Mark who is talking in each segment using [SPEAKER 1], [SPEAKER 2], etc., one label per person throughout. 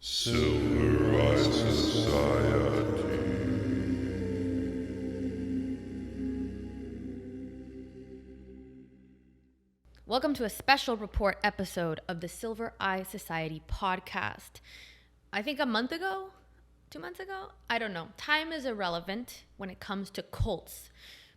[SPEAKER 1] Silver Society.
[SPEAKER 2] Welcome to a special report episode of the Silver Eye Society podcast. I think a month ago, 2 months ago, I don't know. Time is irrelevant when it comes to cults.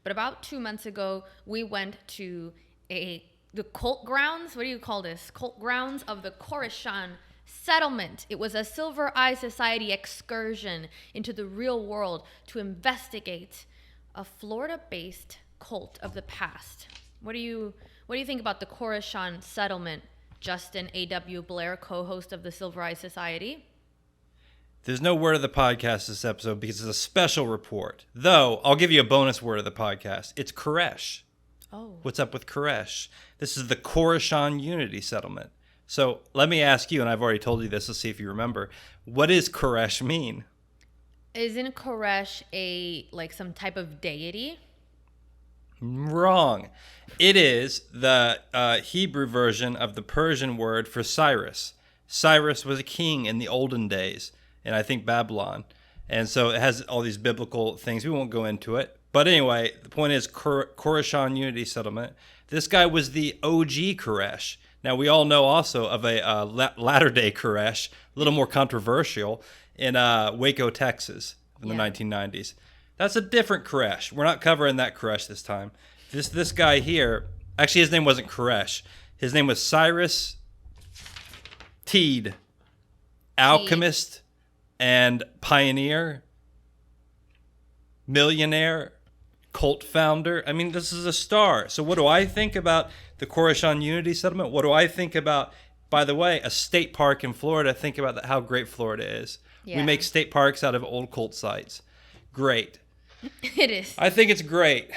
[SPEAKER 2] But about 2 months ago, we went to the cult grounds. What do you call this? Cult grounds of the Koreshans settlement. It was a Silver Eye Society excursion into the real world to investigate a Florida-based cult of the past. What do you think about the Koreshans settlement, Justin A.W. Blair, co-host of the Silver Eye Society?
[SPEAKER 3] There's no word of the podcast this episode because it's a special report. Though, I'll give you a bonus word of the podcast. It's Koresh.
[SPEAKER 2] Oh.
[SPEAKER 3] What's up with Koresh? This is the Koreshan Unity Settlement. So let me ask you, and I've already told you this, let's see if you remember. What does Koresh mean?
[SPEAKER 2] Isn't Koresh some type of deity?
[SPEAKER 3] Wrong. It is the Hebrew version of the Persian word for Cyrus. Cyrus was a king in the olden days, in I think Babylon. And so it has all these biblical things. We won't go into it. But anyway, the point is Koreshan Unity Settlement. This guy was the OG Koresh. Now, we all know also of a latter-day Koresh, a little more controversial, in Waco, Texas in the 1990s. That's a different Koresh. We're not covering that Koresh this time. This guy here, actually his name wasn't Koresh. His name was Cyrus Teed, alchemist and pioneer, millionaire, cult founder. I mean, this is a star. So what do I think about the Koreshan Unity Settlement? What do I think about, by the way, a state park in Florida? Think about how great Florida is. Yeah. We make state parks out of old cult sites. Great.
[SPEAKER 2] It is.
[SPEAKER 3] I think it's great.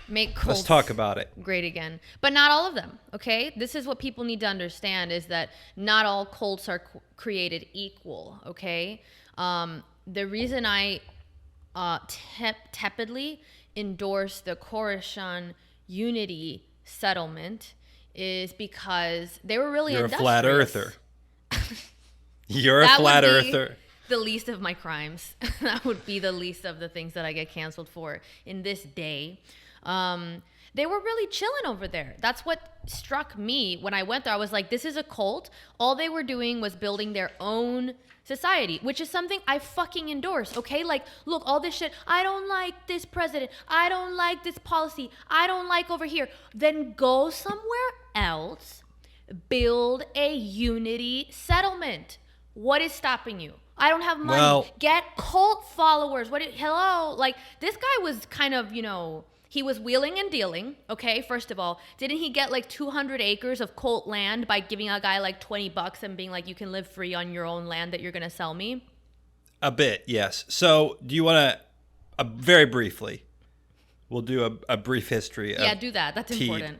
[SPEAKER 2] Make cults
[SPEAKER 3] Let's talk about it.
[SPEAKER 2] Great again. But not all of them, okay? This is what people need to understand, is that not all cults are created equal, okay? The reason I tepidly endorse the Koreshan Unity Settlement is because they were really
[SPEAKER 3] You're
[SPEAKER 2] industrious.
[SPEAKER 3] A flat earther. You're a flat earther.
[SPEAKER 2] The least of my crimes. That would be the least of the things that I get canceled for in this day. They were really chilling over there. That's what struck me when I went there. I was like, this is a cult. All they were doing was building their own society, which is something I fucking endorse, okay? Like, look, all this shit, I don't like this president, I don't like this policy, I don't like over here. Then go somewhere else, build a unity settlement. What is stopping you? I don't have money.
[SPEAKER 3] Well,
[SPEAKER 2] get cult followers. Hello? Like, this guy was kind of, he was wheeling and dealing, okay? First of all, didn't he get like 200 acres of cult land by giving a guy like $20 and being like, you can live free on your own land that you're going to sell me?
[SPEAKER 3] A bit, yes. So do you want to, very briefly, we'll do a brief history of
[SPEAKER 2] do that. That's important.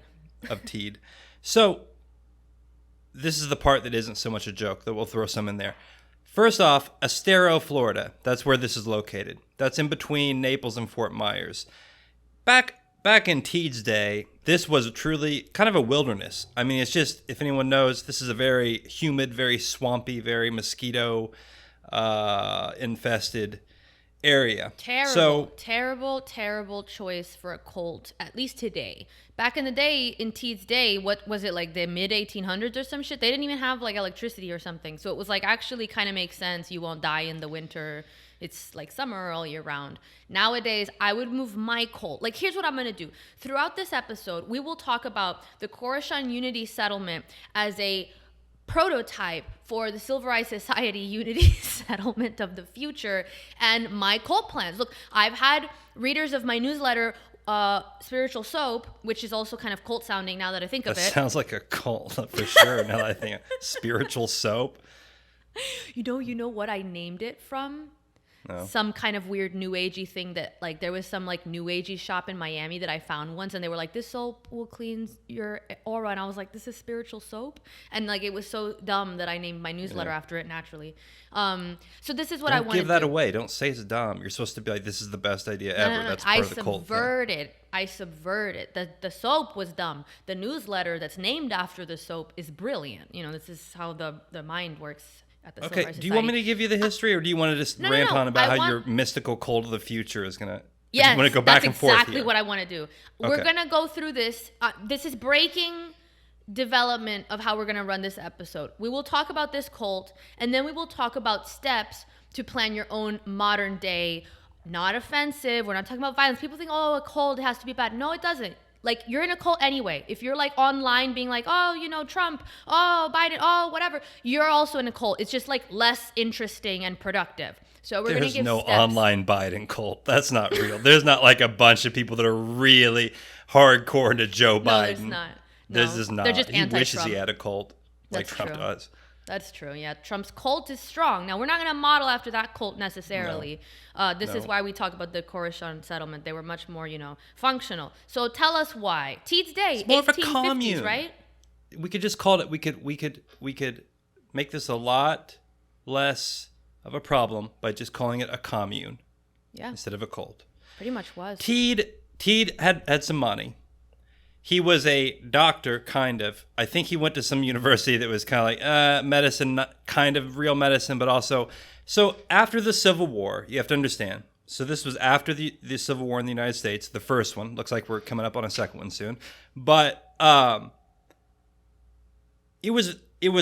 [SPEAKER 3] Of Teed. So this is the part that isn't so much a joke, that we'll throw some in there. First off, Estero, Florida. That's where this is located. That's in between Naples and Fort Myers. Back in Teed's day, this was truly kind of a wilderness. I mean, it's just, if anyone knows, this is a very humid, very swampy, very mosquito infested area.
[SPEAKER 2] Terrible choice for a cult, at least today. Back in the day, in Teed's day, what was it, like the mid-1800s or some shit? They didn't even have like electricity or something. So it was like, actually kind of makes sense. You won't die in the winter. It's like summer all year round. Nowadays, I would move my cult. Like, here's what I'm going to do. Throughout this episode, we will talk about the Koreshan Unity Settlement as a prototype for the Silver Eye Society Unity Settlement of the future and my cult plans. Look, I've had readers of my newsletter, Spiritual Soap, which is also kind of cult sounding now that I think of it.
[SPEAKER 3] That sounds like a cult for sure. Now that I think Spiritual Soap.
[SPEAKER 2] You know what I named it from?
[SPEAKER 3] No.
[SPEAKER 2] Some kind of weird new agey thing that, like, there was some like new agey shop in Miami that I found once, and they were like, this soap will clean your aura, and I was like, this is Spiritual Soap, and like it was so dumb that I named my newsletter after it naturally. So this is what I want to do.
[SPEAKER 3] Don't give that away. Don't say it's dumb. You're supposed to be like, this is the best idea ever.
[SPEAKER 2] No.
[SPEAKER 3] That's part of the cult thing.
[SPEAKER 2] I subverted. The soap was dumb. The newsletter that's named after the soap is brilliant. This is how the mind works at the Silver
[SPEAKER 3] Okay,
[SPEAKER 2] Eye
[SPEAKER 3] do you want me
[SPEAKER 2] Society.
[SPEAKER 3] to give you the history, or do you want to just
[SPEAKER 2] No,
[SPEAKER 3] rant
[SPEAKER 2] no.
[SPEAKER 3] on about
[SPEAKER 2] I
[SPEAKER 3] how
[SPEAKER 2] want-
[SPEAKER 3] your mystical cult of the future is going to...
[SPEAKER 2] Yes,
[SPEAKER 3] you want to go back
[SPEAKER 2] that's
[SPEAKER 3] and forth
[SPEAKER 2] exactly
[SPEAKER 3] here?
[SPEAKER 2] what I want to do. We're
[SPEAKER 3] Okay.
[SPEAKER 2] going to go through this. This is breaking development of how we're going to run this episode. We will talk about this cult, and then we will talk about steps to plan your own modern day, not offensive. We're not talking about violence. People think, oh, a cult has to be bad. No, it doesn't. Like, you're in a cult anyway. If you're like online being like, oh, you know, Trump, oh, Biden, oh, whatever, you're also in a cult. It's just like less interesting and productive. So we're going to
[SPEAKER 3] There's
[SPEAKER 2] give
[SPEAKER 3] no
[SPEAKER 2] steps.
[SPEAKER 3] online Biden cult. That's not real. There's not like a bunch of people that are really hardcore into Joe Biden.
[SPEAKER 2] No, there's not. No.
[SPEAKER 3] This is not.
[SPEAKER 2] They're just
[SPEAKER 3] He wishes
[SPEAKER 2] anti-Trump.
[SPEAKER 3] he had a cult like
[SPEAKER 2] That's
[SPEAKER 3] Trump
[SPEAKER 2] true.
[SPEAKER 3] does.
[SPEAKER 2] That's true. Yeah, Trump's cult is strong. Now, we're not going to model after that cult necessarily. This is
[SPEAKER 3] No.
[SPEAKER 2] why we talk about the Koreshan settlement. They were much more, functional. So tell us why. Teed's Day,
[SPEAKER 3] It's more of a
[SPEAKER 2] 1850s,
[SPEAKER 3] commune.
[SPEAKER 2] right?
[SPEAKER 3] We could just call it. We could make this a lot less of a problem by just calling it a commune
[SPEAKER 2] Yeah,
[SPEAKER 3] instead of a cult.
[SPEAKER 2] pretty much was.
[SPEAKER 3] Teed had some money. He was a doctor, kind of. I think he went to some university that was kind of like medicine, not kind of real medicine, but also. So after the Civil War, you have to understand. So this was after the Civil War in the United States, the first one. Looks like we're coming up on a second one soon. But it was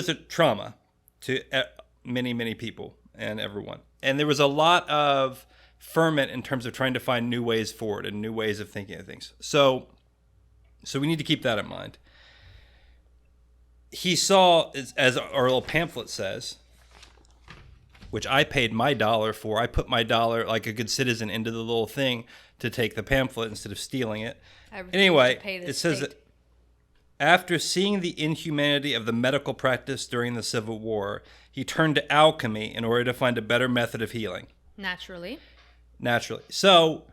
[SPEAKER 3] a trauma to many people and everyone. And there was a lot of ferment in terms of trying to find new ways forward and new ways of thinking of things. So we need to keep that in mind. He saw, as our little pamphlet says, which I paid my $1 for. I put my $1 like a good citizen into the little thing to take the pamphlet instead of stealing it.
[SPEAKER 2] I refuse
[SPEAKER 3] Anyway,
[SPEAKER 2] to pay the
[SPEAKER 3] it says
[SPEAKER 2] state.
[SPEAKER 3] that after seeing the inhumanity of the medical practice during the Civil War, he turned to alchemy in order to find a better method of healing.
[SPEAKER 2] Naturally.
[SPEAKER 3] So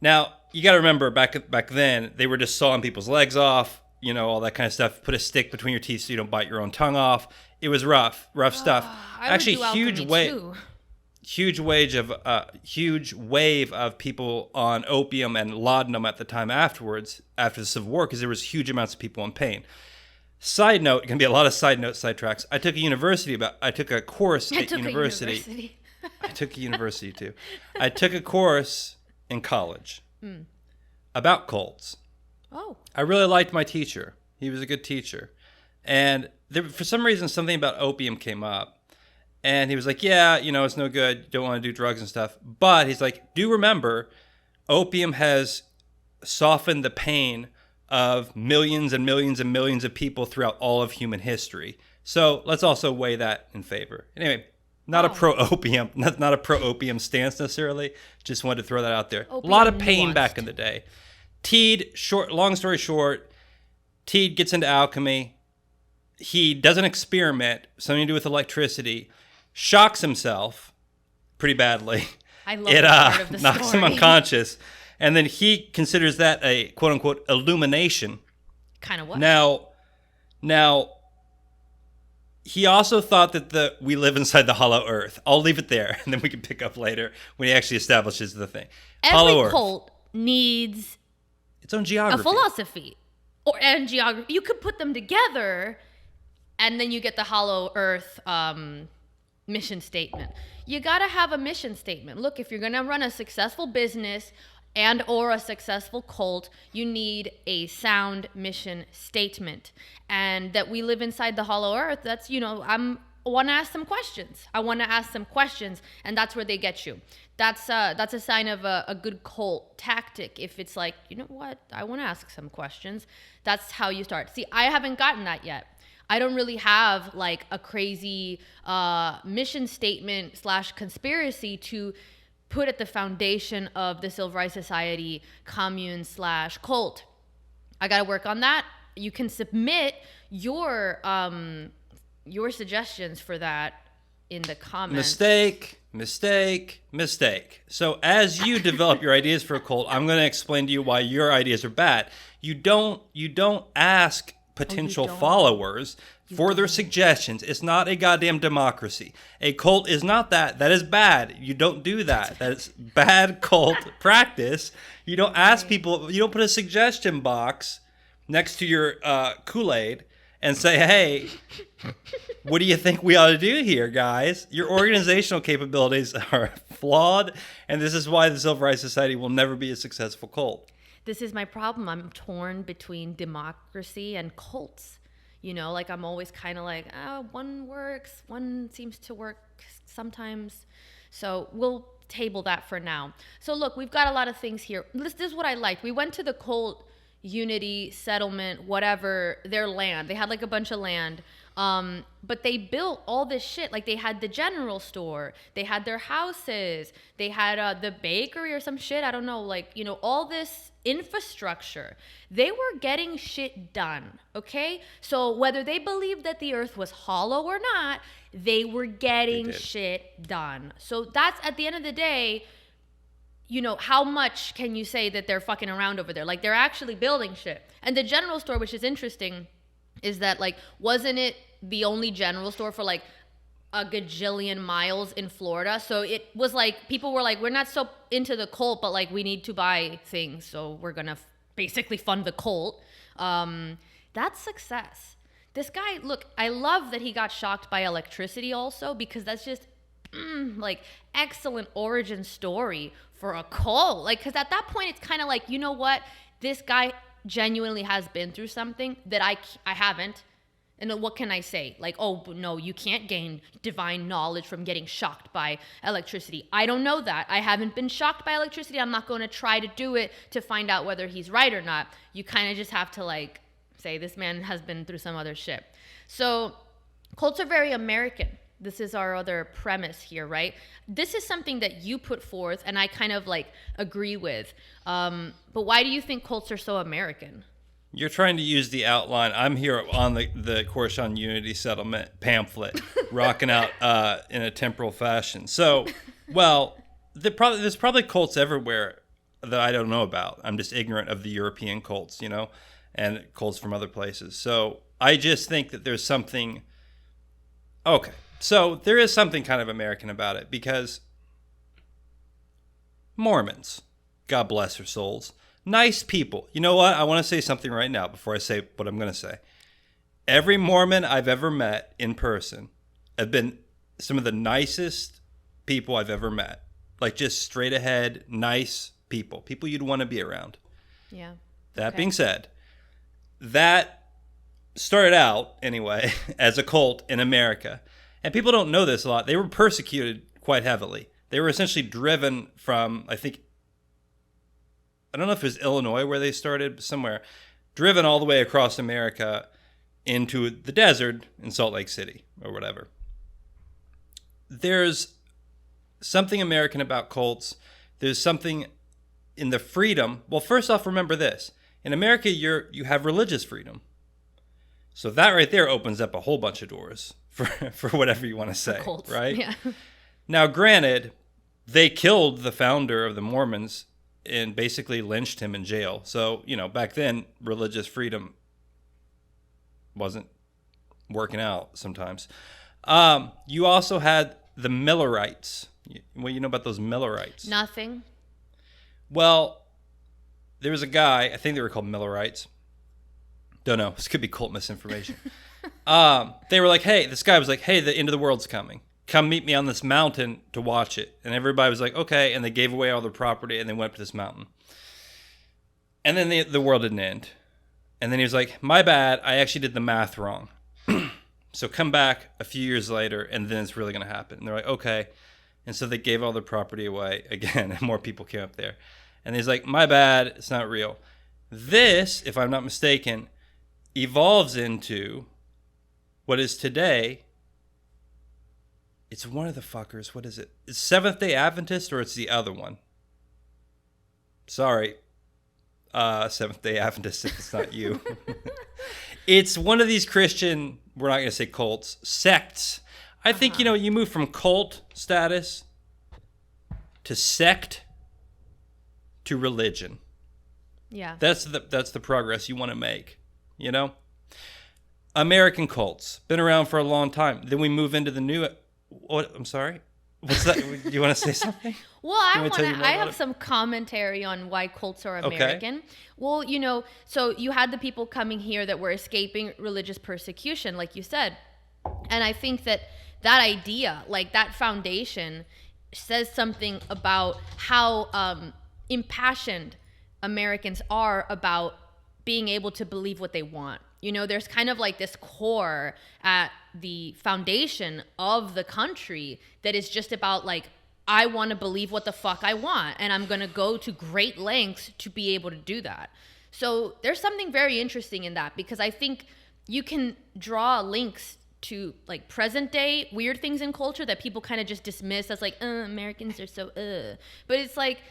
[SPEAKER 3] now you got to remember back then they were just sawing people's legs off, all that kind of stuff. Put a stick between your teeth so you don't bite your own tongue off. It was rough stuff.
[SPEAKER 2] I
[SPEAKER 3] Actually,
[SPEAKER 2] would do alchemy too.
[SPEAKER 3] huge wave of people on opium and laudanum at the time after the Civil War, because there was huge amounts of people in pain. Side note, it can be a lot of sidetracks. I took a course at university. I took a university too. I took a course in college about cults.
[SPEAKER 2] Oh.
[SPEAKER 3] I really liked my teacher. He was a good teacher. And for some reason, something about opium came up. And he was like, yeah, it's no good. You don't want to do drugs and stuff. But he's like, do remember, opium has softened the pain of millions and millions and millions of people throughout all of human history. So let's also weigh that in favor. Anyway, not a pro-opium stance necessarily. Just wanted to throw that out there.
[SPEAKER 2] Opium
[SPEAKER 3] a lot of pain
[SPEAKER 2] nuanced.
[SPEAKER 3] back in the day. Long story short, Teed gets into alchemy. He does an experiment, something to do with electricity, shocks himself pretty badly.
[SPEAKER 2] I love that part of the
[SPEAKER 3] knocks
[SPEAKER 2] story.
[SPEAKER 3] him unconscious. And then he considers that a quote-unquote illumination.
[SPEAKER 2] Kind of what?
[SPEAKER 3] Now, he also thought that we live inside the hollow earth. I'll leave it there, and then we can pick up later when he actually establishes the thing. Hollow
[SPEAKER 2] Every
[SPEAKER 3] earth.
[SPEAKER 2] cult needs
[SPEAKER 3] Its own
[SPEAKER 2] a
[SPEAKER 3] geography.
[SPEAKER 2] philosophy and geography. You could put them together, and then you get the hollow earth mission statement. You got to have a mission statement. Look, if you're going to run a successful business and or a successful cult, you need a sound mission statement. And that we live inside the hollow earth, that's, I want to ask some questions. And that's where they get you. That's a sign of a good cult tactic. If it's like, you know what, I want to ask some questions. That's how you start. See, I haven't gotten that yet. I don't really have like a crazy mission statement / conspiracy to put at the foundation of the Silver Eye Society commune / cult. I got to work on that. You can submit your suggestions for that in the comments.
[SPEAKER 3] Mistake. So as you develop your ideas for a cult, I'm going to explain to you why your ideas are bad. You don't ask potential
[SPEAKER 2] don't.
[SPEAKER 3] followers for their suggestions. It's not a goddamn democracy. A cult is not that. That is bad. You don't do that. That is bad cult practice. You don't ask people. You don't put a suggestion box next to your Kool-Aid and say, hey, what do you think we ought to do here, guys? Your organizational capabilities are flawed, and this is why the Silver Eye Society will never be a successful cult.
[SPEAKER 2] This is my problem. I'm torn between democracy and cults. Like I'm always kind of like, one works, one seems to work sometimes. So we'll table that for now. So look, we've got a lot of things here. This is what I liked. We went to the cult unity settlement, whatever, their land. They had like a bunch of land. But they built all this shit. Like they had the general store, they had their houses, they had the bakery or some shit. I don't know, all this infrastructure. They were getting shit done. Okay. So whether they believed that the earth was hollow or not, they were getting shit done. So that's at the end of the day, how much can you say that they're fucking around over there? Like they're actually building shit. And the general store, which is interesting, is that wasn't it the only general store for a gajillion miles in Florida? So it was people were we're not so into the cult, but we need to buy things, so we're gonna basically fund the cult. That's success. This guy, look, I love that he got shocked by electricity also, because that's just excellent origin story for a cult. Because at that point it's kind of you know what, this guy genuinely has been through something that I haven't. And what can I say? Oh, no, you can't gain divine knowledge from getting shocked by electricity. I don't know that. I haven't been shocked by electricity. I'm not going to try to do it to find out whether he's right or not. You kind of just have to say this man has been through some other shit. So cults are very American. This is our other premise here, right? This is something that you put forth and I kind of agree with. But why do you think cults are so American?
[SPEAKER 3] You're trying to use the outline. I'm here on the Koreshan Unity Settlement pamphlet, rocking out in a temporal fashion. So, well, there's probably cults everywhere that I don't know about. I'm just ignorant of the European cults, and cults from other places. So I just think that there's something... Okay, so there is something kind of American about it, because Mormons, God bless their souls, nice people. You know what? I want to say something right now before I say what I'm going to say. Every Mormon I've ever met in person have been some of the nicest people I've ever met. Just straight ahead, nice people. People you'd want to be around.
[SPEAKER 2] Yeah.
[SPEAKER 3] That being said, that started out, anyway, as a cult in America. And people don't know this a lot. They were persecuted quite heavily. They were essentially driven from, I don't know if it was Illinois where they started, somewhere, driven all the way across America into the desert in Salt Lake City or whatever. There's something American about cults. There's something in the freedom. Well, first off, remember this. In America, you have religious freedom. So that right there opens up a whole bunch of doors for whatever you want to say,
[SPEAKER 2] cults,
[SPEAKER 3] right?
[SPEAKER 2] Yeah.
[SPEAKER 3] Now, granted, they killed the founder of the Mormons and basically lynched him in jail. So, back then, religious freedom wasn't working out sometimes. You also had the Millerites. What do you know about those Millerites?
[SPEAKER 2] Nothing.
[SPEAKER 3] Well, there was a guy, I think they were called Millerites. Don't know. This could be cult misinformation. They were this guy was hey, the end of the world's coming. Come meet me on this mountain to watch it. And everybody was okay. And they gave away all their property and they went up to this mountain. And then the world didn't end. And then he was my bad. I actually did the math wrong. So come back a few years later and then it's really going to happen. And they're okay. And so they gave all their property away again. And more people came up there. And he's my bad. It's not real. This, if I'm not mistaken, evolves into what is today... It's one of the fuckers. What is it? It's Seventh-day Adventist or it's the other one? Sorry. Seventh-day Adventist if it's not you. It's one of these Christian, we're not going to say cults, sects. I think, you move from cult status to sect to religion.
[SPEAKER 2] Yeah.
[SPEAKER 3] That's the progress you want to make, American cults, been around for a long time. Then we move into the new... What? I'm sorry? What's that? You want to say something?
[SPEAKER 2] Well, I have
[SPEAKER 3] it?
[SPEAKER 2] some commentary on why cults are
[SPEAKER 3] Okay.
[SPEAKER 2] American. Well, so you had the people coming here that were escaping religious persecution, like you said. And I think that idea, like that foundation, says something about how impassioned Americans are about being able to believe what they want. There's kind of like this core at the foundation of the country that is just about like, I want to believe what the fuck I want, and I'm going to go to great lengths to be able to do that. So there's something very interesting in that, because I think you can draw links to like present day weird things in culture that people kind of just dismiss as like, Americans are so, But it's like,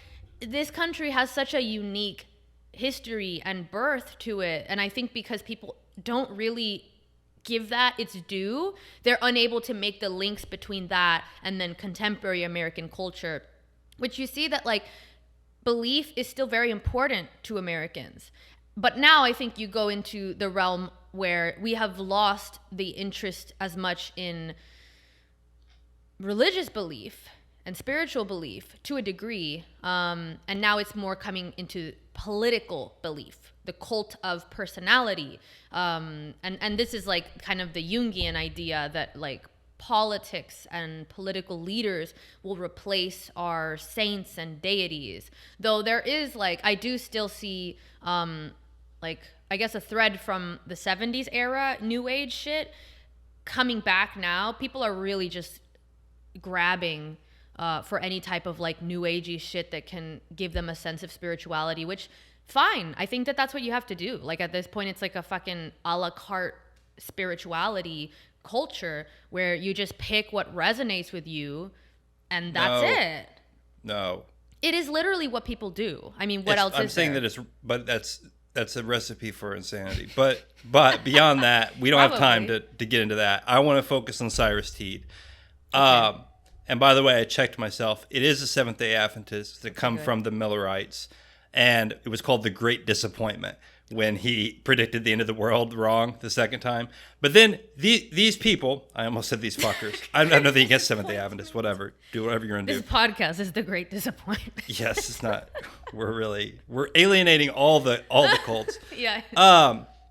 [SPEAKER 2] this country has such a unique history and birth to it. And I think because people don't really give that its due, they're unable to make the links between that and then contemporary American culture, which you see that like belief is still very important to Americans. But now I think you go into the realm where we have lost the interest as much in religious belief and spiritual belief to a degree. And now it's more coming into political belief, the cult of personality. And this is like kind of the Jungian idea that like politics and political leaders will replace our saints and deities. Though there is like, I do still see like, I guess a thread from the 70s era, New Age shit, coming back now. People are really just grabbing for any type of like New Agey shit that can give them a sense of spirituality, which fine. I think that that's what you have to do. Like at this point, it's like a fucking a la carte spirituality culture where you just pick what resonates with you and that's it.
[SPEAKER 3] No.
[SPEAKER 2] It is literally what people do. I mean, what else
[SPEAKER 3] I'm
[SPEAKER 2] is
[SPEAKER 3] saying
[SPEAKER 2] there?
[SPEAKER 3] that that's a recipe for insanity. But beyond that, we don't have time to get into that. I want to focus on Cyrus Teed. Okay. And by the way, I checked myself. It is a Seventh-day Adventist that come from the Millerites. And it was called the Great Disappointment when he predicted the end of the world wrong the second time. But then these people, I almost said these fuckers. I have nothing against Seventh-day Adventists, whatever. Do whatever you're going to do.
[SPEAKER 2] This podcast is the Great Disappointment.
[SPEAKER 3] Yes, it's not. We're alienating all the cults.
[SPEAKER 2] Yeah.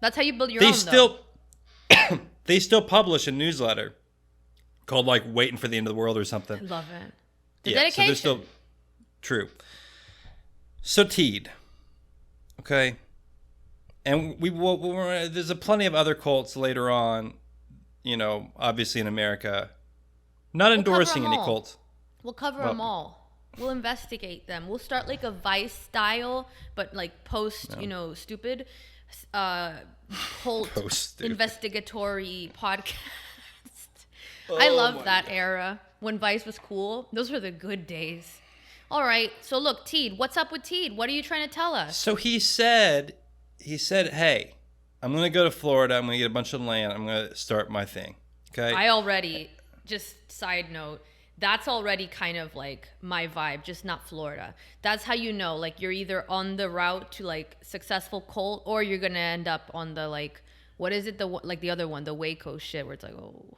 [SPEAKER 2] That's how you build your own, though.
[SPEAKER 3] They still publish a newsletter called like Waiting for the End of the World or something.
[SPEAKER 2] I love it. Dedication.
[SPEAKER 3] So they're still true. So Teed, okay, and there's a plenty of other cults later on, obviously in America, not endorsing any cults.
[SPEAKER 2] We'll cover them all. We'll investigate them. We'll start like a Vice style, but like stupid, cult investigatory podcast. I love that era when Vice was cool. Those were the good days. All right. So look, Teed, what's up with Teed? What are you trying to tell us?
[SPEAKER 3] So he said, hey, I'm going to go to Florida. I'm going to get a bunch of land. I'm going to start my thing. Okay.
[SPEAKER 2] I already, just side note, that's already kind of like my vibe, just not Florida. That's how you know, like you're either on the route to like successful cult or you're going to end up on the like, what is it? The other one, the Waco shit where it's like, oh.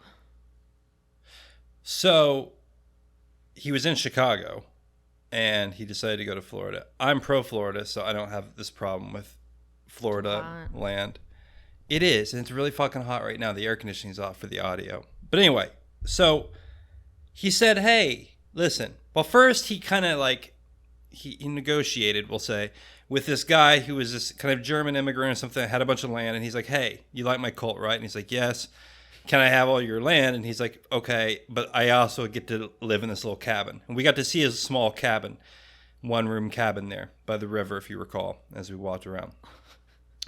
[SPEAKER 3] So he was in Chicago and he decided to go to Florida. I'm pro Florida, so I don't have this problem with Florida land. It is, and it's really fucking hot right now. The air conditioning's off for the audio. But anyway, so he said, hey, listen. Well, first he kind of like, he negotiated, we'll say, with this guy who was this kind of German immigrant or something, had a bunch of land. And he's like, hey, you like my cult, right? And he's like, yes. Can I have all your land? And he's like, okay, but I also get to live in this little cabin. And we got to see his small cabin, one-room cabin there by the river, if you recall, as we walked around.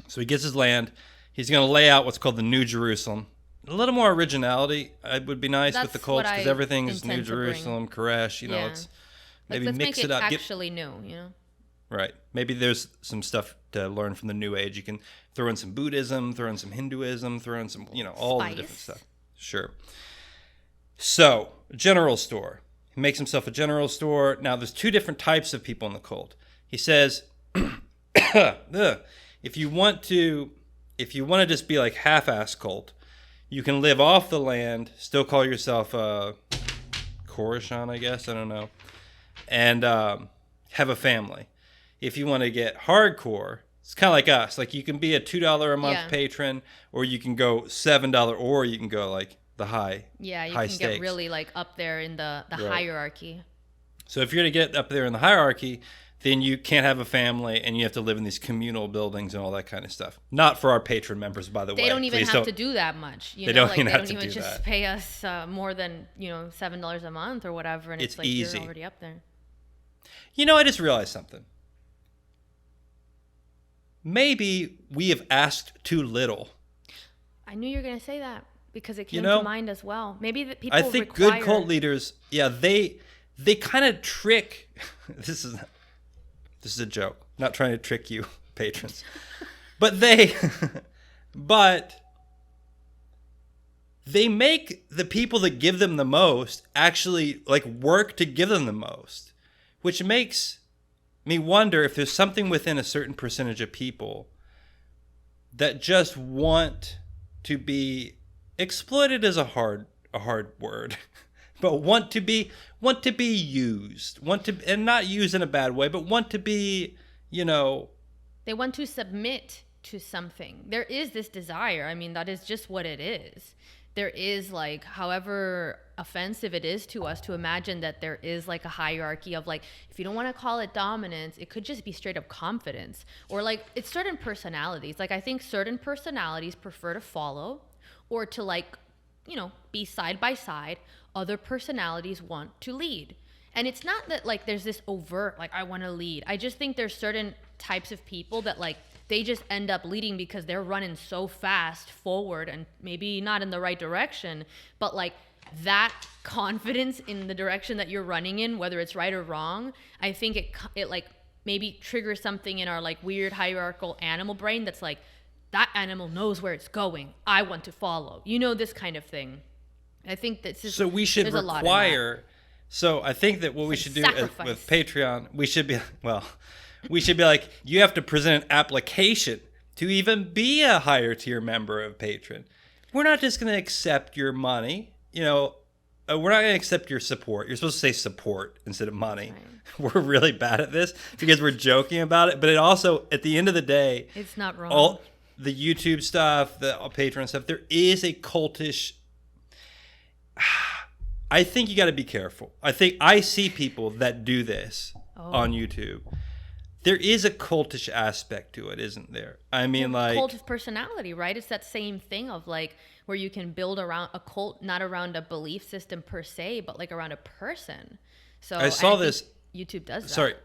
[SPEAKER 3] So he gets his land. He's going to lay out what's called the New Jerusalem. A little more originality would be nice with the cults because everything's New Jerusalem, Koresh, it's maybe
[SPEAKER 2] let's
[SPEAKER 3] mix
[SPEAKER 2] make
[SPEAKER 3] it up.
[SPEAKER 2] Actually new,
[SPEAKER 3] Right. Maybe there's some stuff to learn from the New Age. You can throw in some Buddhism, throw in some Hinduism, throw in some, all the different stuff. Sure. So, general store. He makes himself a general store. Now, there's two different types of people in the cult. He says, if you want to just be like half-ass cult, you can live off the land, still call yourself a Koreshans, I guess. I don't know. And have a family. If you want to get hardcore, it's kind of like us. Like you can be a $2 a month patron, or you can go $7, or you can go like the high.
[SPEAKER 2] Yeah, you
[SPEAKER 3] high
[SPEAKER 2] can
[SPEAKER 3] stakes.
[SPEAKER 2] get really like up there in the hierarchy.
[SPEAKER 3] So if you're going to get up there in the hierarchy, then you can't have a family and you have to live in these communal buildings and all that kind of stuff. Not for our patron members, by the way.
[SPEAKER 2] They don't even have to do that much.
[SPEAKER 3] They don't even
[SPEAKER 2] just pay us more than, $7 a month or whatever. And it's like
[SPEAKER 3] easy.
[SPEAKER 2] You're already up there.
[SPEAKER 3] I just realized something. Maybe we have asked too little.
[SPEAKER 2] I knew you were going to say that because it came to mind as well. Maybe that people
[SPEAKER 3] I think good cult leaders, they kind of trick. This is a joke. Not trying to trick you, patrons. But they make the people that give them the most actually like work to give them the most, which makes me wonder if there's something within a certain percentage of people that just want to be exploited is a hard word. But want to be used, and not used in a bad way, but want to be,
[SPEAKER 2] They want to submit to something. There is this desire. I mean, that is just what it is. There is like, however offensive it is to us to imagine that there is like a hierarchy of like, if you don't want to call it dominance, it could just be straight up confidence, or like it's certain personalities. Like I think certain personalities prefer to follow or to like, be side by side. Other personalities want to lead. And it's not that like there's this overt, like I want to lead. I just think there's certain types of people that like, they just end up leading because they're running so fast forward and maybe not in the right direction, but like that confidence in the direction that you're running in, whether it's right or wrong, I think it like maybe triggers something in our like weird hierarchical animal brain that's like, that animal knows where it's going. I want to follow. This kind of thing. I think that's just,
[SPEAKER 3] so we should require. So I think that what we should do with Patreon, we should be like, you have to present an application to even be a higher tier member of Patreon. We're not just going to accept your money. We're not going to accept your support. You're supposed to say support instead of money. Right. We're really bad at this because we're joking about it. But it also, at the end of the day,
[SPEAKER 2] it's not wrong.
[SPEAKER 3] All the YouTube stuff, the Patreon stuff, there is a cultish. I think you got to be careful. I see people that do this on YouTube. There is a cultish aspect to it, isn't there? I mean,
[SPEAKER 2] cult of personality, right? It's that same thing of like where you can build around a cult, not around a belief system per se, but like around a person. So
[SPEAKER 3] I saw this.
[SPEAKER 2] YouTube does that.
[SPEAKER 3] Sorry,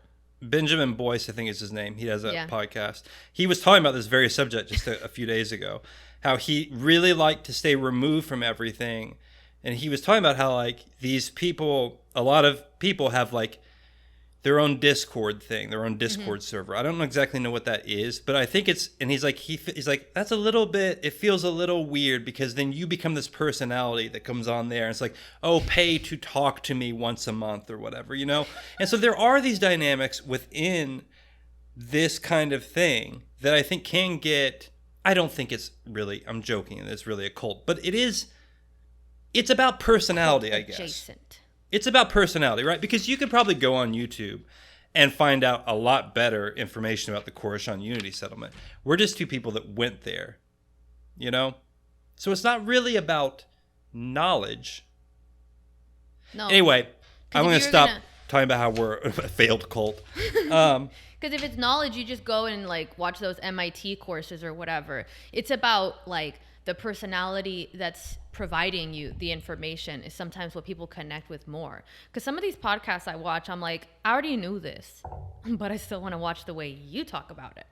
[SPEAKER 3] Benjamin Boyce, I think is his name. He has a podcast. He was talking about this very subject just a few days ago, how he really liked to stay removed from everything. And he was talking about how like these people, a lot of people have like their own Discord thing, their own Discord server. I don't exactly know what that is, but I think it's, and he's like, that's a little bit, it feels a little weird because then you become this personality that comes on there. And it's like, oh, pay to talk to me once a month or whatever, And so there are these dynamics within this kind of thing that I think can get, I don't think it's really, I'm joking, it's really a cult, but it's about personality, I guess.
[SPEAKER 2] Adjacent.
[SPEAKER 3] It's about personality, right? Because you could probably go on YouTube and find out a lot better information about the Koreshans Unity Settlement. We're just two people that went there, So it's not really about knowledge.
[SPEAKER 2] No.
[SPEAKER 3] Anyway, I'm going to stop talking about how we're a failed cult.
[SPEAKER 2] Because if it's knowledge, you just go and like watch those MIT courses or whatever. It's about like the personality that's providing you the information is sometimes what people connect with more. Because some of these podcasts I watch, I'm like, I already knew this, but I still want to watch the way you talk about it,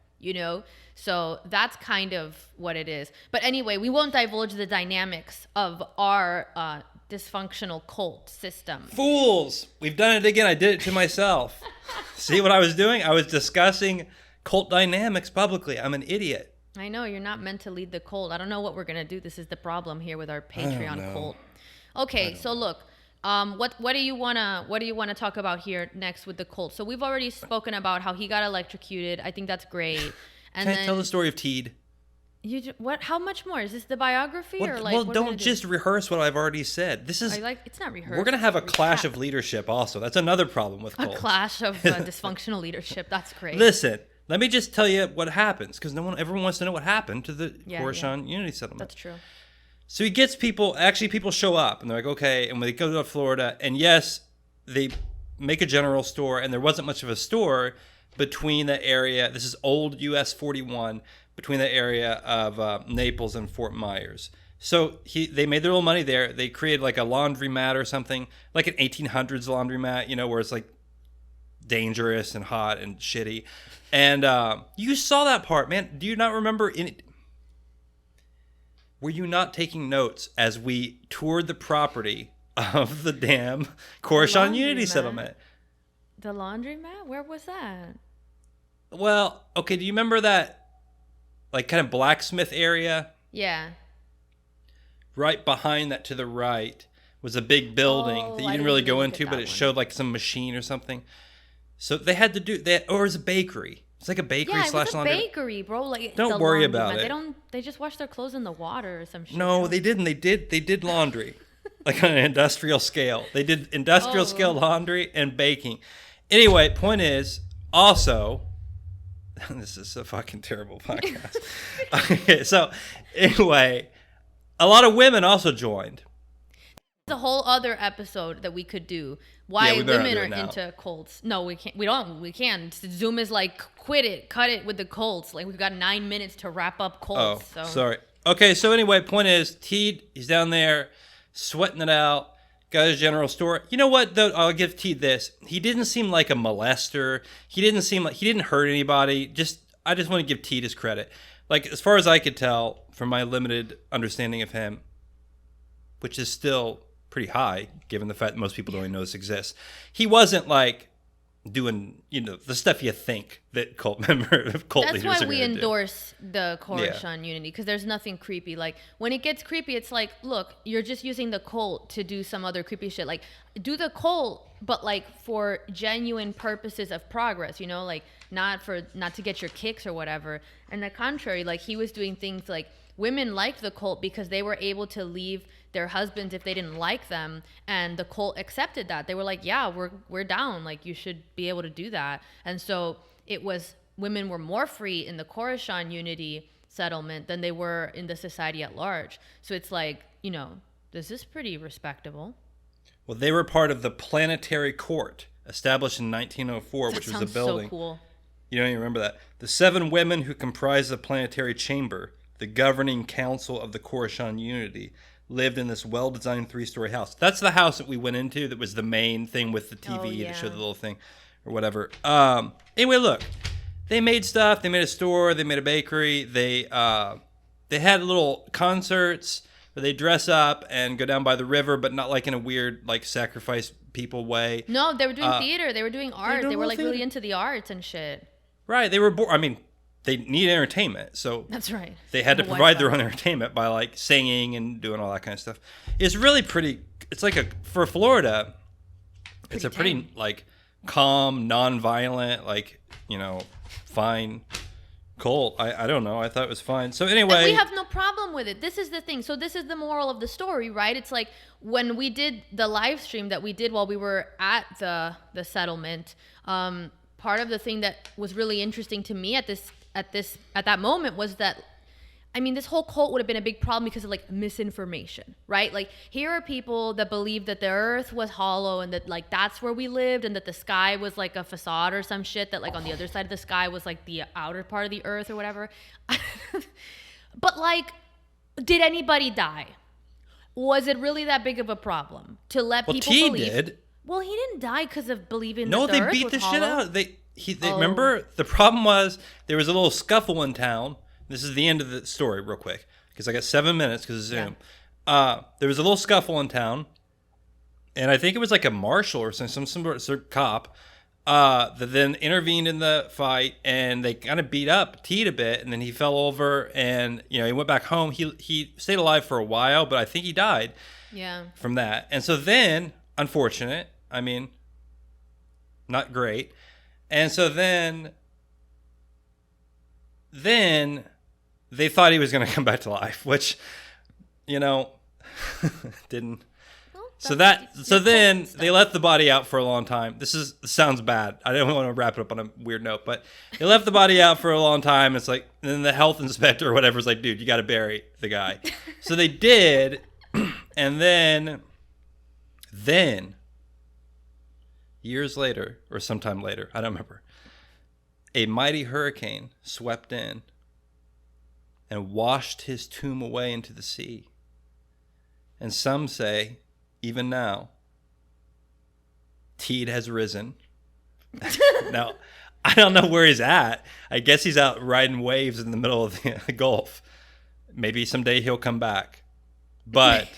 [SPEAKER 2] So that's kind of what it is. But anyway, we won't divulge the dynamics of our dysfunctional cult system.
[SPEAKER 3] Fools! We've done it again. I did it to myself. See what I was doing? I was discussing cult dynamics publicly. I'm an idiot.
[SPEAKER 2] I know you're not meant to lead the cult. I don't know what we're gonna do. This is the problem here with our Patreon cult. Okay, so look, what do you wanna talk about here next with the cult? So we've already spoken about how he got electrocuted. I think that's great. And
[SPEAKER 3] Can I tell the story of Teed?
[SPEAKER 2] What? How much more? Is this the biography or like?
[SPEAKER 3] Well,
[SPEAKER 2] what
[SPEAKER 3] don't just rehearse what I've already said. This is
[SPEAKER 2] it's not rehearsed.
[SPEAKER 3] we're gonna have a
[SPEAKER 2] it's
[SPEAKER 3] clash
[SPEAKER 2] recap.
[SPEAKER 3] of leadership. Also, that's another problem with
[SPEAKER 2] A
[SPEAKER 3] cults.
[SPEAKER 2] clash of dysfunctional leadership. That's great.
[SPEAKER 3] Listen, let me just tell you what happens because everyone wants to know what happened to the
[SPEAKER 2] Yeah,
[SPEAKER 3] Koreshan Unity Settlement.
[SPEAKER 2] That's true.
[SPEAKER 3] So he gets people. Actually, people show up and they're like, okay. And when they go to Florida, and yes, they make a general store, and there wasn't much of a store between the area. This is old US 41 between the area of Naples and Fort Myers. So they made their little money there. They created like a laundromat or something, like an 1800s laundromat, where it's like dangerous and hot and shitty. And you saw that part, man. Do you not remember? Were you not taking notes as we toured the property of the damn Koreshan Unity Settlement?
[SPEAKER 2] The laundromat? Where was that?
[SPEAKER 3] Well, okay. Do you remember that, like, kind of blacksmith area?
[SPEAKER 2] Yeah.
[SPEAKER 3] Right behind that, to the right, was a big building that you didn't really go into, but it showed like some machine or something. So they had to do that, or it was a bakery. It's like a bakery slash laundry.
[SPEAKER 2] Yeah, it was a bakery, bro. Like,
[SPEAKER 3] don't worry about it.
[SPEAKER 2] They just wash their clothes in the water or some shit.
[SPEAKER 3] No, they didn't. They did laundry, like on an industrial scale. They did industrial scale laundry and baking. Anyway, point is, also, this is a fucking terrible podcast. Okay, so anyway, a lot of women also joined.
[SPEAKER 2] The whole other episode that we could do. Why women are into cults. No, we can't. We can't. Zoom is like, cut it with the cults. Like, we've got 9 minutes to wrap up cults.
[SPEAKER 3] Oh, sorry. Okay, so anyway, point is, Teed, he's down there sweating it out. Got his general store. You know what, though? I'll give Teed this. He didn't seem like a molester. He didn't hurt anybody. I just want to give Teed his credit. Like, as far as I could tell from my limited understanding of him, which is still pretty high, given the fact that most people don't even know this exists. He wasn't like doing, the stuff you think that cult leaders are going to do.
[SPEAKER 2] That's why we endorse the Koreshan Unity, because there's nothing creepy. Like, when it gets creepy, it's like, look, you're just using the cult to do some other creepy shit. Like, do the cult, but like for genuine purposes of progress, like not to get your kicks or whatever. And the contrary, like, he was doing things like, women liked the cult because they were able to leave their husbands if they didn't like them, and the cult accepted that. They were like, yeah, we're down, like, you should be able to do that. And so women were more free in the Koreshan Unity Settlement than they were in the society at large. So it's like, this is pretty respectable.
[SPEAKER 3] Well, they were part of the Planetary Court, established in 1904, which was a building.
[SPEAKER 2] So cool.
[SPEAKER 3] You don't even remember that. The 7 women who comprised the Planetary Chamber, the governing council of the Koreshan Unity, lived in this well-designed 3-story house. That's the house that we went into that was the main thing with the TV that showed the little thing or whatever. Anyway, look, they made stuff. They made a store. They made a bakery. They had little concerts where they dress up and go down by the river, but not like in a weird, like, sacrifice people way.
[SPEAKER 2] No, they were doing theater. They were doing art. They were like really into the arts and shit.
[SPEAKER 3] Right. They were they need entertainment, so
[SPEAKER 2] that's right.
[SPEAKER 3] They had to provide their own entertainment by like singing and doing all that kind of stuff. It's really pretty. It's like for Florida, it's a pretty like calm, non-violent, like fine cult. I don't know. I thought it was fine. So anyway,
[SPEAKER 2] and we have no problem with it. This is the thing. So this is the moral of the story, right? It's like when we did the live stream that we did while we were at the settlement. Part of the thing that was really interesting to me at that moment was that, this whole cult would have been a big problem because of like misinformation, right? Like, here are people that believed that the earth was hollow and that like that's where we lived, and that the sky was like a facade or some shit, that like on the other side of the sky was like the outer part of the earth or whatever. But like, did anybody die? Was it really that big of a problem to let people believe? Did. Well, he didn't die because of believing that the earth was hollow. No, they beat the shit out. They remember, the problem was there was a little scuffle in town. This is the end of the story real quick, because I got 7 minutes because of Zoom. Yeah. There was a little scuffle in town, and I think it was like a marshal or some sort of cop that then intervened in the fight, and they kind of beat up Teed a bit, and then he fell over, and he went back home. He stayed alive for a while, but I think he died from that. And so then, unfortunate, not great. And so then
[SPEAKER 3] they thought he was going to come back to life, which, didn't. So then they left the body out for a long time. This sounds bad. I don't want to wrap it up on a weird note, but they left the body out for a long time. It's like, and then the health inspector or whatever is like, dude, you got to bury the guy. So they did. And then years later, or sometime later, I don't remember, a mighty hurricane swept in and washed his tomb away into the sea. And some say, even now, Teed has risen. Now, I don't know where he's at. I guess he's out riding waves in the middle of the Gulf. Maybe someday he'll come back. But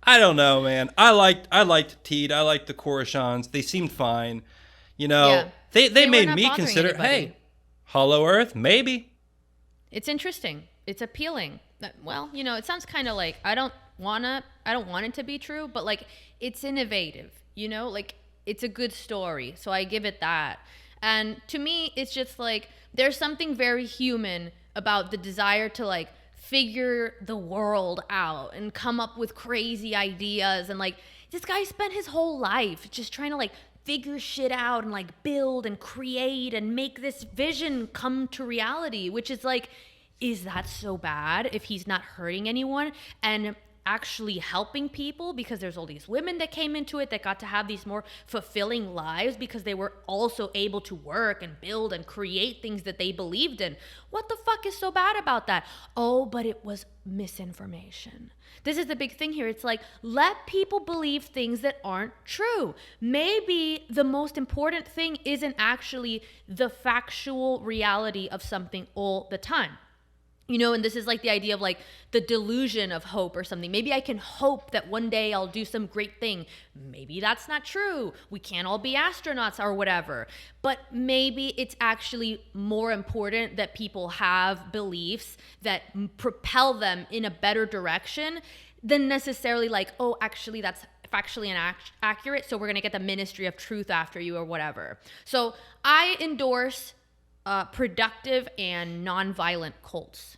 [SPEAKER 3] I don't know, man. I liked Teed. I liked the Koreshans. They seemed fine. They made me consider, hey, Hollow Earth, maybe.
[SPEAKER 2] It's interesting. It's appealing. Well, it sounds kind of like I don't want it to be true, but like it's innovative, like it's a good story. So I give it that. And to me, it's just like there's something very human about the desire to like figure the world out and come up with crazy ideas. And like this guy spent his whole life just trying to like figure shit out and like build and create and make this vision come to reality, which is like, is that so bad if he's not hurting anyone and actually helping people? Because there's all these women that came into it that got to have these more fulfilling lives because they were also able to work and build and create things that they believed in. What the fuck is so bad about that? Oh, but it was misinformation. This is the big thing here. It's like, let people believe things that aren't true. Maybe the most important thing isn't actually the factual reality of something all the time. And this is like the idea of like the delusion of hope or something. Maybe I can hope that one day I'll do some great thing. Maybe that's not true. We can't all be astronauts or whatever. But maybe it's actually more important that people have beliefs that propel them in a better direction than necessarily like, oh, actually that's factually inaccurate, so we're going to get the Ministry of Truth after you or whatever. So I endorse productive and nonviolent cults.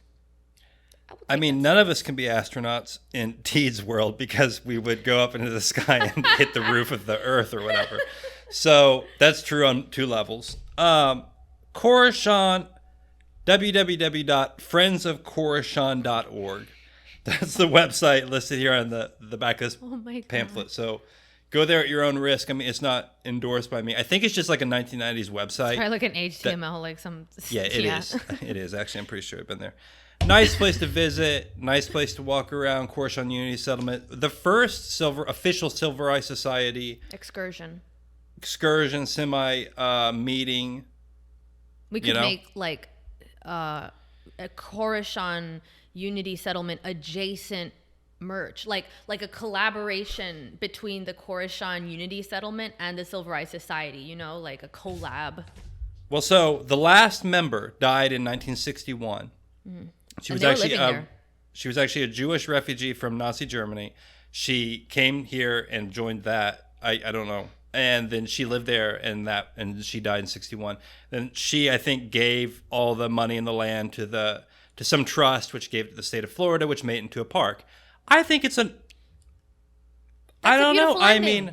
[SPEAKER 3] I mean, none of us can be astronauts in Teed's world because we would go up into the sky and hit the roof of the Earth or whatever. So that's true on two levels. Koreshan, www.friendsofkoreshan.org. That's the website listed here on the back of this pamphlet. So go there at your own risk. I mean, it's not endorsed by me. I think it's just like a 1990s website.
[SPEAKER 2] It's probably like an HTML, like some...
[SPEAKER 3] Yeah, it is. It is. Actually, I'm pretty sure I've been there. Nice place to visit. Nice place to walk around. Koreshan Unity Settlement. The first official Silver Eye Society. Excursion, meeting.
[SPEAKER 2] We could make like a Koreshan Unity Settlement adjacent merch, like a collaboration between the Koreshan Unity Settlement and the Silver Eye Society, like a collab.
[SPEAKER 3] Well, so the last member died in 1961. Mm-hmm. She was actually a Jewish refugee from Nazi Germany. She came here and joined that. I don't know. And then she lived there and she died in 61. Then she, I think, gave all the money in the land to some trust, which gave it to the state of Florida, which made it into a park. I think it's I don't know. I mean,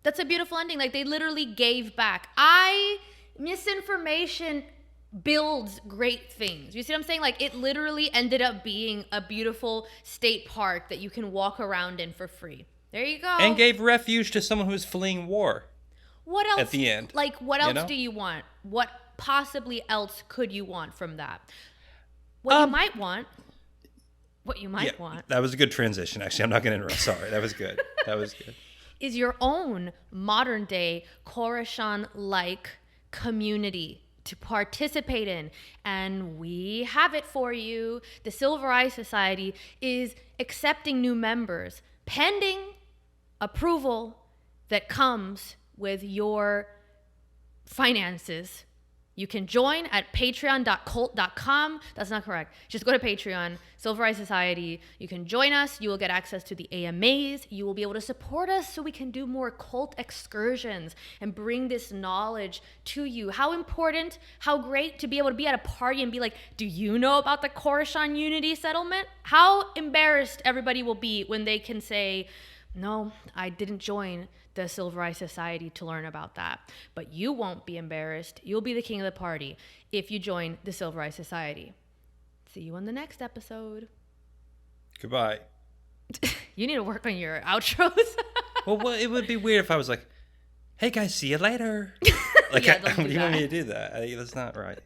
[SPEAKER 2] that's a beautiful ending. Like they literally gave back. Misinformation builds great things. You see what I'm saying? Like it literally ended up being a beautiful state park that you can walk around in for free. There you go.
[SPEAKER 3] And gave refuge to someone who was fleeing war.
[SPEAKER 2] What else?
[SPEAKER 3] At the end.
[SPEAKER 2] Like what else do you want? What possibly else could you want from that? What you might want.
[SPEAKER 3] That was a good transition, actually. I'm not going to interrupt. Sorry. That was good.
[SPEAKER 2] Is your own modern day Koreshan-like community to participate in. And we have it for you. The Silver Eye Society is accepting new members pending approval that comes with your finances You can join at patreon.cult.com. That's not correct. Just go to Patreon, Silver Eye Society. You can join us. You will get access to the AMAs. You will be able to support us so we can do more cult excursions and bring this knowledge to you. How important, how great to be able to be at a party and be like, do you know about the Koreshan Unity Settlement? How embarrassed everybody will be when they can say, no, I didn't join the Silver Eye Society to learn about that. But you won't be embarrassed. You'll be the king of the party if you join the Silver Eye Society. See you on the next episode.
[SPEAKER 3] Goodbye.
[SPEAKER 2] You need to work on your outros.
[SPEAKER 3] Well, it would be weird if I was like, hey guys, see you later. Like,
[SPEAKER 2] Yeah, don't do
[SPEAKER 3] you want
[SPEAKER 2] that.
[SPEAKER 3] me to do that? That's not right.